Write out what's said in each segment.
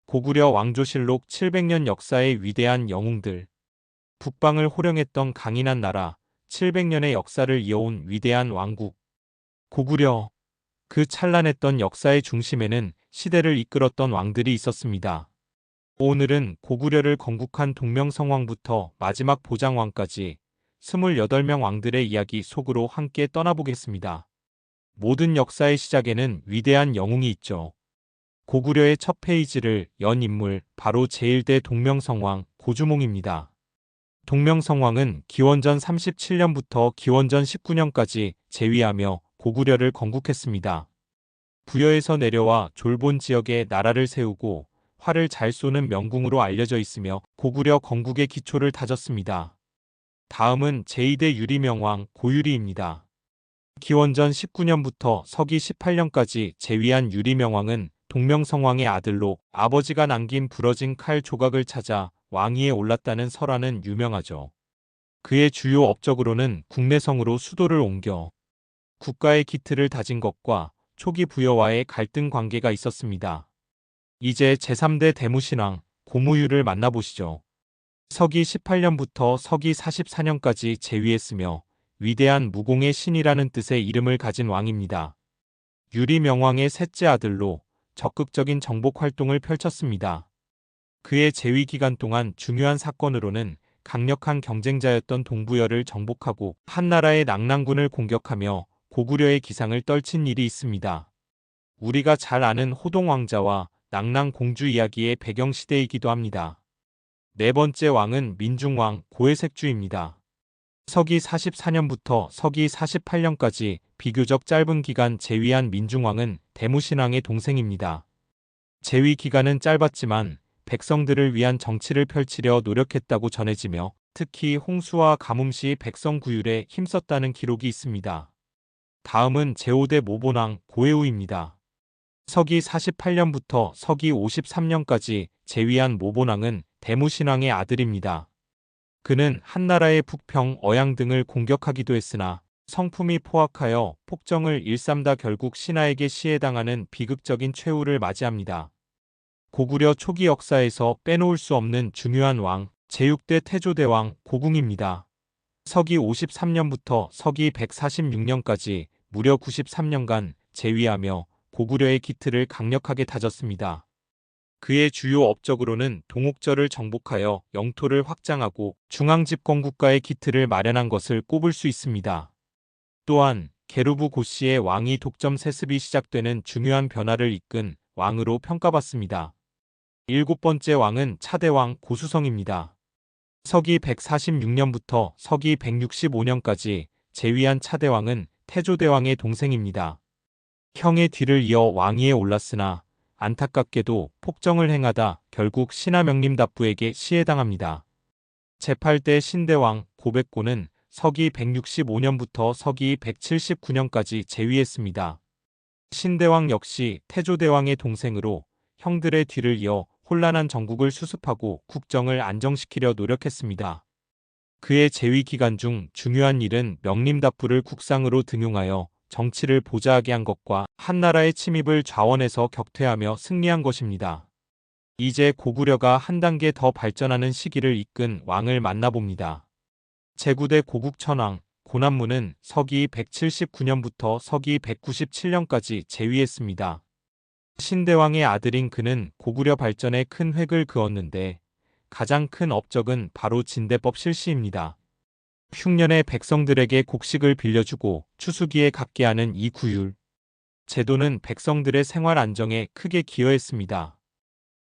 고구려 왕조실록 700년 역사의 위대한 영웅들. 북방을 호령했던 강인한 나라, 700년의 역사를 이어온 위대한 왕국. 고구려. 그 찬란했던 역사의 중심에는 시대를 이끌었던 왕들이 있었습니다. 오늘은 고구려를 건국한 동명성왕부터 마지막 보장왕까지 28명 왕들의 이야기 속으로 함께 떠나보겠습니다. 모든 역사의 시작에는 위대한 영웅이 있죠. 고구려의 첫 페이지를 연 인물 바로 제1대 동명성왕 고주몽입니다. 동명성왕은 기원전 37년부터 기원전 19년까지 재위하며 고구려를 건국했습니다. 부여에서 내려와 졸본 지역에 나라를 세우고 활을 잘 쏘는 명궁으로 알려져 있으며 고구려 건국의 기초를 다졌습니다. 다음은 제2대 유리명왕 고유리입니다. 기원전 19년부터 서기 18년까지 재위한 유리명왕은 동명성왕의 아들로 아버지가 남긴 부러진 칼 조각을 찾아 왕위에 올랐다는 설화는 유명하죠. 그의 주요 업적으로는 국내성으로 수도를 옮겨 국가의 기틀을 다진 것과 초기 부여와의 갈등 관계가 있었습니다. 이제 제3대 대무신왕 고무유를 만나보시죠. 서기 18년부터 서기 44년까지 재위했으며 위대한 무공의 신이라는 뜻의 이름을 가진 왕입니다. 유리명왕의 셋째 아들로 적극적인 정복 활동을 펼쳤습니다. 그의 재위 기간 동안 중요한 사건으로는 강력한 경쟁자였던 동부여를 정복하고 한나라의 낙랑군을 공격하며 고구려의 기상을 떨친 일이 있습니다. 우리가 잘 아는 호동왕자와 낙랑공주 이야기의 배경시대이기도 합니다. 네 번째 왕은 민중왕 고해색주입니다. 서기 44년부터 서기 48년까지 비교적 짧은 기간 재위한 민중왕은 대무신왕의 동생입니다. 재위 기간은 짧았지만 백성들을 위한 정치를 펼치려 노력했다고 전해지며 특히 홍수와 가뭄 시 백성 구휼에 힘썼다는 기록이 있습니다. 다음은 제5대 모본왕 고해우입니다. 서기 48년부터 서기 53년까지 재위한 모본왕은 대무신왕의 아들입니다. 그는 한나라의 북평, 어양 등을 공격하기도 했으나 성품이 포악하여 폭정을 일삼다 결국 신하에게 시해당하는 비극적인 최후를 맞이합니다. 고구려 초기 역사에서 빼놓을 수 없는 중요한 왕, 제6대 태조대왕 고궁입니다. 서기 53년부터 서기 146년까지 무려 93년간 재위하며 고구려의 기틀을 강력하게 다졌습니다. 그의 주요 업적으로는 동옥저를 정복하여 영토를 확장하고 중앙집권국가의 기틀을 마련한 것을 꼽을 수 있습니다. 또한 게르부 고씨의 왕위 독점 세습이 시작되는 중요한 변화를 이끈 왕으로 평가받습니다. 일곱 번째 왕은 차대왕 고수성입니다. 서기 146년부터 서기 165년까지 재위한 차대왕은 태조대왕의 동생입니다. 형의 뒤를 이어 왕위에 올랐으나 안타깝게도 폭정을 행하다 결국 신하명림답부에게 시해당합니다. 제8대 신대왕 고백고는 서기 165년부터 서기 179년까지 재위했습니다. 신대왕 역시 태조대왕의 동생으로 형들의 뒤를 이어 혼란한 전국을 수습하고 국정을 안정시키려 노력했습니다. 그의 재위 기간 중 중요한 일은 명림답부를 국상으로 등용하여 정치를 보좌하게 한 것과 한나라의 침입을 좌원해서 격퇴하며 승리한 것입니다. 이제 고구려가 한 단계 더 발전하는 시기를 이끈 왕을 만나봅니다. 제9대 고국천왕 고난무는 서기 179년부터 서기 197년까지 재위했습니다. 신대왕의 아들인 그는 고구려 발전에 큰 획을 그었는데 가장 큰 업적은 바로 진대법 실시입니다. 흉년에 백성들에게 곡식을 빌려주고 추수기에 갚게 하는 이 구휼 제도는 백성들의 생활 안정에 크게 기여했습니다.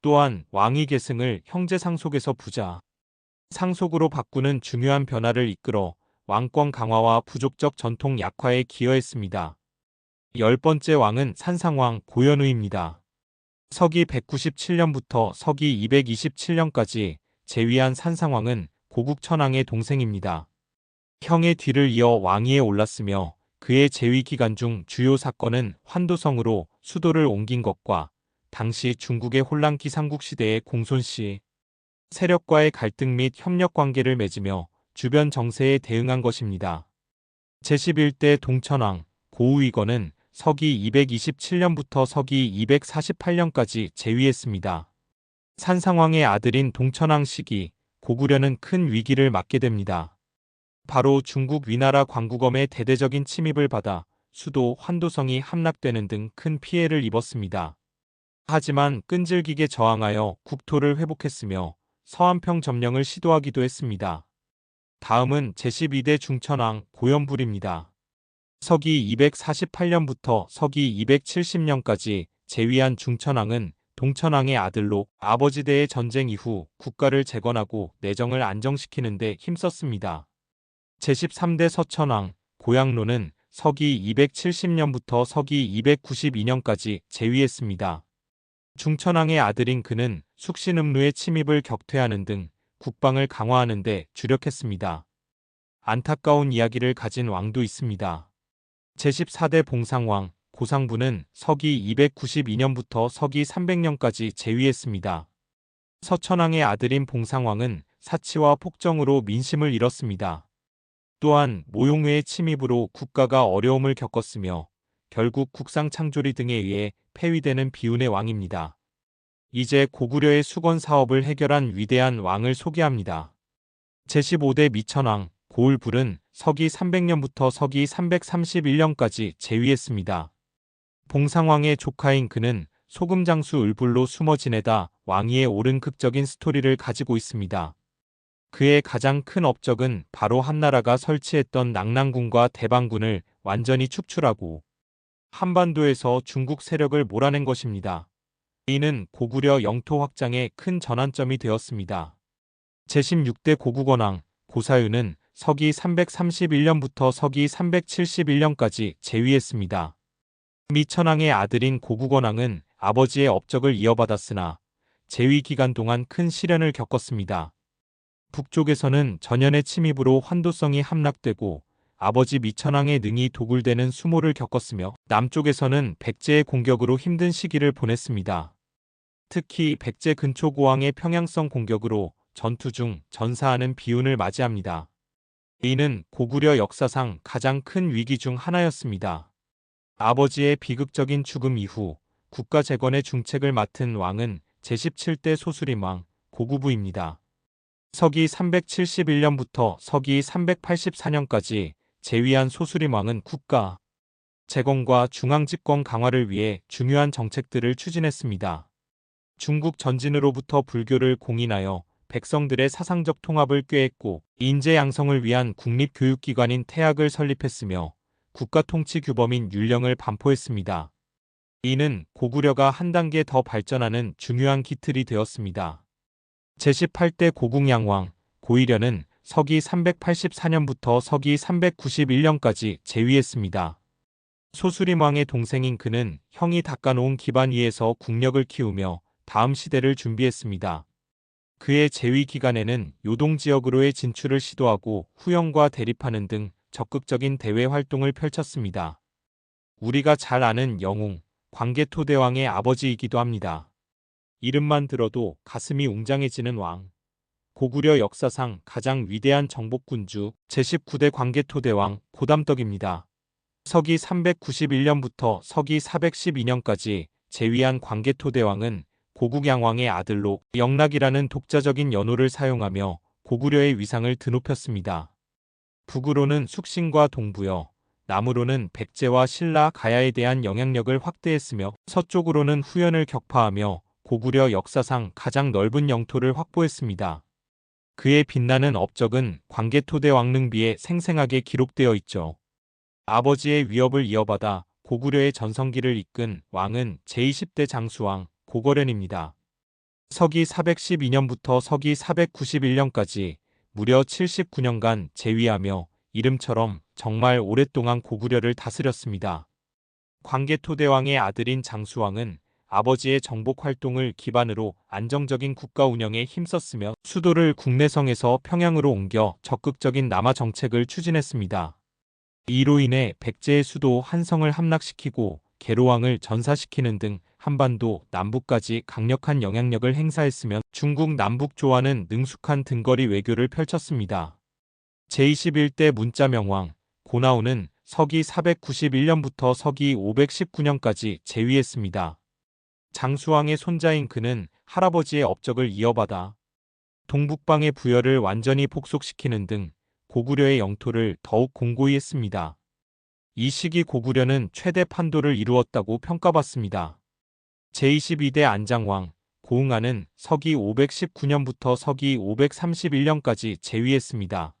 또한 왕위 계승을 형제 상속에서 부자 상속으로 바꾸는 중요한 변화를 이끌어 왕권 강화와 부족적 전통 약화에 기여했습니다. 열 번째 왕은 산상왕 고현우입니다. 서기 197년부터 서기 227년까지 재위한 산상왕은 고국천왕의 동생입니다. 형의 뒤를 이어 왕위에 올랐으며 그의 재위 기간 중 주요 사건은 환도성으로 수도를 옮긴 것과 당시 중국의 혼란기 삼국시대의 공손씨 세력과의 갈등 및 협력 관계를 맺으며 주변 정세에 대응한 것입니다. 제11대 동천왕 고우이건은 서기 227년부터 서기 248년까지 재위했습니다. 산상왕의 아들인 동천왕 시기, 고구려는 큰 위기를 맞게 됩니다. 바로 중국 위나라 광구검의 대대적인 침입을 받아 수도 환도성이 함락되는 등 큰 피해를 입었습니다. 하지만 끈질기게 저항하여 국토를 회복했으며 서안평 점령을 시도하기도 했습니다. 다음은 제12대 중천왕 고연불입니다. 서기 248년부터 서기 270년까지 재위한 중천왕은 동천왕의 아들로 아버지 대의 전쟁 이후 국가를 재건하고 내정을 안정시키는 데 힘썼습니다. 제13대 서천왕 고양로는 서기 270년부터 서기 292년까지 재위했습니다. 중천왕의 아들인 그는 숙신음루의 침입을 격퇴하는 등 국방을 강화하는 데 주력했습니다. 안타까운 이야기를 가진 왕도 있습니다. 제14대 봉상왕 고상부는 서기 292년부터 서기 300년까지 재위했습니다. 서천왕의 아들인 봉상왕은 사치와 폭정으로 민심을 잃었습니다. 또한 모용의 침입으로 국가가 어려움을 겪었으며 결국 국상창조리 등에 의해 폐위되는 비운의 왕입니다. 이제 고구려의 수건 사업을 해결한 위대한 왕을 소개합니다. 제15대 미천왕 고울불은 서기 300년부터 서기 331년까지 재위했습니다. 봉상왕의 조카인 그는 소금장수 을불로 숨어 지내다 왕위에 오른 극적인 스토리를 가지고 있습니다. 그의 가장 큰 업적은 바로 한나라가 설치했던 낙랑군과 대방군을 완전히 축출하고 한반도에서 중국 세력을 몰아낸 것입니다. 이는 고구려 영토 확장의 큰 전환점이 되었습니다. 제16대 고국원왕 고사유는 서기 331년부터 서기 371년까지 재위했습니다. 미천왕의 아들인 고국원왕은 아버지의 업적을 이어받았으나 재위 기간 동안 큰 시련을 겪었습니다. 북쪽에서는 전연의 침입으로 환도성이 함락되고 아버지 미천왕의 능이 도굴되는 수모를 겪었으며 남쪽에서는 백제의 공격으로 힘든 시기를 보냈습니다. 특히 백제 근초고왕의 평양성 공격으로 전투 중 전사하는 비운을 맞이합니다. 이는 고구려 역사상 가장 큰 위기 중 하나였습니다. 아버지의 비극적인 죽음 이후 국가 재건의 중책을 맡은 왕은 제17대 소수림왕 고구부입니다. 서기 371년부터 서기 384년까지 재위한 소수림왕은 국가 재건과 중앙집권 강화를 위해 중요한 정책들을 추진했습니다. 중국 전진으로부터 불교를 공인하여 백성들의 사상적 통합을 꾀했고 인재 양성을 위한 국립교육기관인 태학을 설립했으며 국가통치 규범인 율령을 반포했습니다. 이는 고구려가 한 단계 더 발전하는 중요한 기틀이 되었습니다. 제18대 고궁양왕 고이려는 서기 384년부터 서기 391년까지 재위했습니다. 소수림왕의 동생인 그는 형이 닦아놓은 기반 위에서 국력을 키우며 다음 시대를 준비했습니다. 그의 재위 기간에는 요동지역으로의 진출을 시도하고 후영과 대립하는 등 적극적인 대외 활동을 펼쳤습니다. 우리가 잘 아는 영웅, 광개토대왕의 아버지이기도 합니다. 이름만 들어도 가슴이 웅장해지는 왕. 고구려 역사상 가장 위대한 정복군주 제19대 광개토대왕 고담덕입니다. 서기 391년부터 서기 412년까지 재위한 광개토대왕은 고국양왕의 아들로 영락이라는 독자적인 연호를 사용하며 고구려의 위상을 드높였습니다. 북으로는 숙신과 동부여, 남으로는 백제와 신라 가야에 대한 영향력을 확대했으며 서쪽으로는 후연을 격파하며 고구려 역사상 가장 넓은 영토를 확보했습니다. 그의 빛나는 업적은 광개토대 왕릉비에 생생하게 기록되어 있죠. 아버지의 위업을 이어받아 고구려의 전성기를 이끈 왕은 제20대 장수왕 고거련입니다. 서기 412년부터 서기 491년까지 무려 79년간 재위하며 이름처럼 정말 오랫동안 고구려를 다스렸습니다. 광개토대왕의 아들인 장수왕은 아버지의 정복 활동을 기반으로 안정적인 국가 운영에 힘썼으며 수도를 국내성에서 평양으로 옮겨 적극적인 남하 정책을 추진했습니다. 이로 인해 백제의 수도 한성을 함락시키고 계로왕을 전사시키는 등 한반도 남부까지 강력한 영향력을 행사했으며 중국 남북조와는 능숙한 등거리 외교를 펼쳤습니다. 제21대 문자명왕 고나우는 서기 491년부터 서기 519년까지 재위했습니다. 장수왕의 손자인 그는 할아버지의 업적을 이어받아 동북방의 부여를 완전히 복속시키는 등 고구려의 영토를 더욱 공고히 했습니다. 이 시기 고구려는 최대 판도를 이루었다고 평가받습니다. 제22대 안장왕 고응하는 서기 519년부터 서기 531년까지 재위했습니다.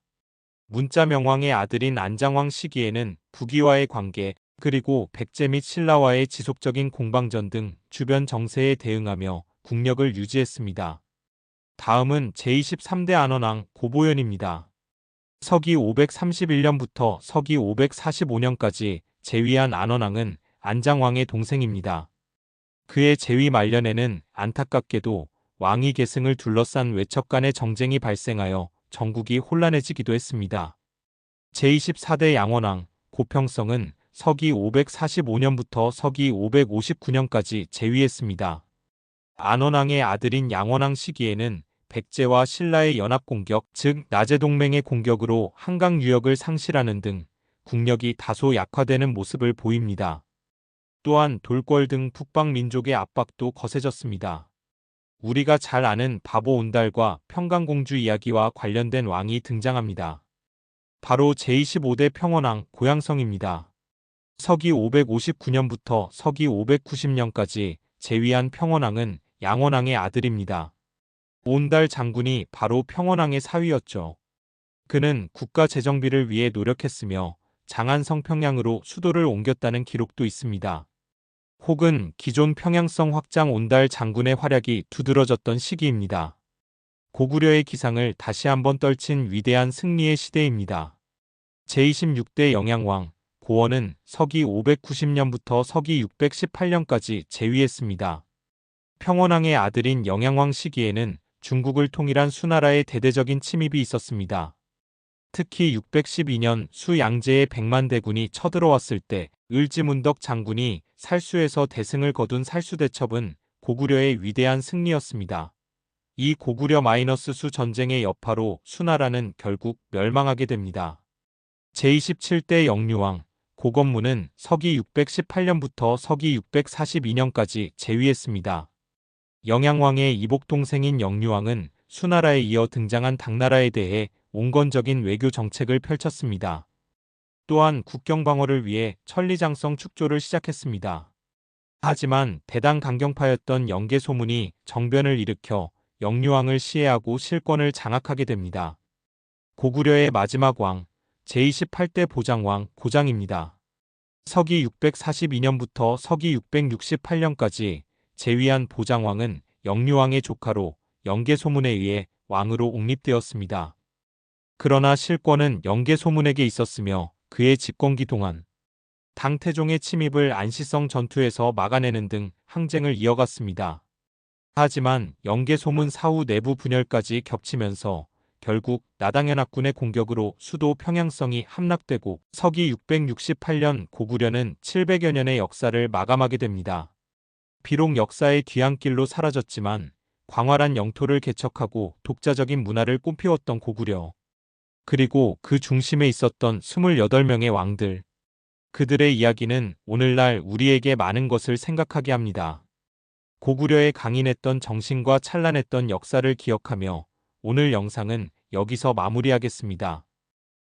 문자명왕의 아들인 안장왕 시기에는 북이와의 관계, 그리고 백제 및 신라와의 지속적인 공방전 등 주변 정세에 대응하며 국력을 유지했습니다. 다음은 제23대 안원왕 고보연입니다. 서기 531년부터 서기 545년까지 재위한 안원왕은 안장왕의 동생입니다. 그의 재위 말년에는 안타깝게도 왕위 계승을 둘러싼 외척 간의 정쟁이 발생하여 전국이 혼란해지기도 했습니다. 제24대 양원왕 고평성은 서기 545년부터 서기 559년까지 재위했습니다. 안원왕의 아들인 양원왕 시기에는 백제와 신라의 연합공격, 즉 나제동맹의 공격으로 한강 유역을 상실하는 등 국력이 다소 약화되는 모습을 보입니다. 또한 돌궐 등 북방 민족의 압박도 거세졌습니다. 우리가 잘 아는 바보 온달과 평강공주 이야기와 관련된 왕이 등장합니다. 바로 제25대 평원왕 고양성입니다. 서기 559년부터 서기 590년까지 재위한 평원왕은 양원왕의 아들입니다. 온달 장군이 바로 평원왕의 사위였죠. 그는 국가 재정비를 위해 노력했으며 장안성 평양으로 수도를 옮겼다는 기록도 있습니다. 혹은 기존 평양성 확장 온달 장군의 활약이 두드러졌던 시기입니다. 고구려의 기상을 다시 한번 떨친 위대한 승리의 시대입니다. 제26대 영양왕 고원은 서기 590년부터 서기 618년까지 재위했습니다. 평원왕의 아들인 영양왕 시기에는 중국을 통일한 수나라의 대대적인 침입이 있었습니다. 특히 612년 수양제의 백만대군이 쳐들어왔을 때 을지문덕 장군이 살수에서 대승을 거둔 살수대첩은 고구려의 위대한 승리였습니다. 이 고구려-수 전쟁의 여파로 수나라는 결국 멸망하게 됩니다. 제27대 영유왕 고건무는 서기 618년부터 서기 642년까지 재위했습니다. 영양왕의 이복동생인 영유왕은 수나라에 이어 등장한 당나라에 대해 온건적인 외교 정책을 펼쳤습니다. 또한 국경 방어를 위해 천리장성 축조를 시작했습니다. 하지만 대당 강경파였던 영계소문이 정변을 일으켜 영유왕을 시해하고 실권을 장악하게 됩니다. 고구려의 마지막 왕, 제28대 보장왕 고장입니다. 서기 642년부터 서기 668년까지 재위한 보장왕은 영유왕의 조카로 영계소문에 의해 왕으로 옹립되었습니다. 그러나 실권은 영계소문에게 있었으며 그의 집권기 동안 당태종의 침입을 안시성 전투에서 막아내는 등 항쟁을 이어갔습니다. 하지만 영계소문 사후 내부 분열까지 겹치면서 결국 나당연합군의 공격으로 수도 평양성이 함락되고 서기 668년 고구려는 700여 년의 역사를 마감하게 됩니다. 비록 역사의 뒤안길로 사라졌지만 광활한 영토를 개척하고 독자적인 문화를 꽃피웠던 고구려. 그리고 그 중심에 있었던 28명의 왕들. 그들의 이야기는 오늘날 우리에게 많은 것을 생각하게 합니다. 고구려의 강인했던 정신과 찬란했던 역사를 기억하며 오늘 영상은 여기서 마무리하겠습니다.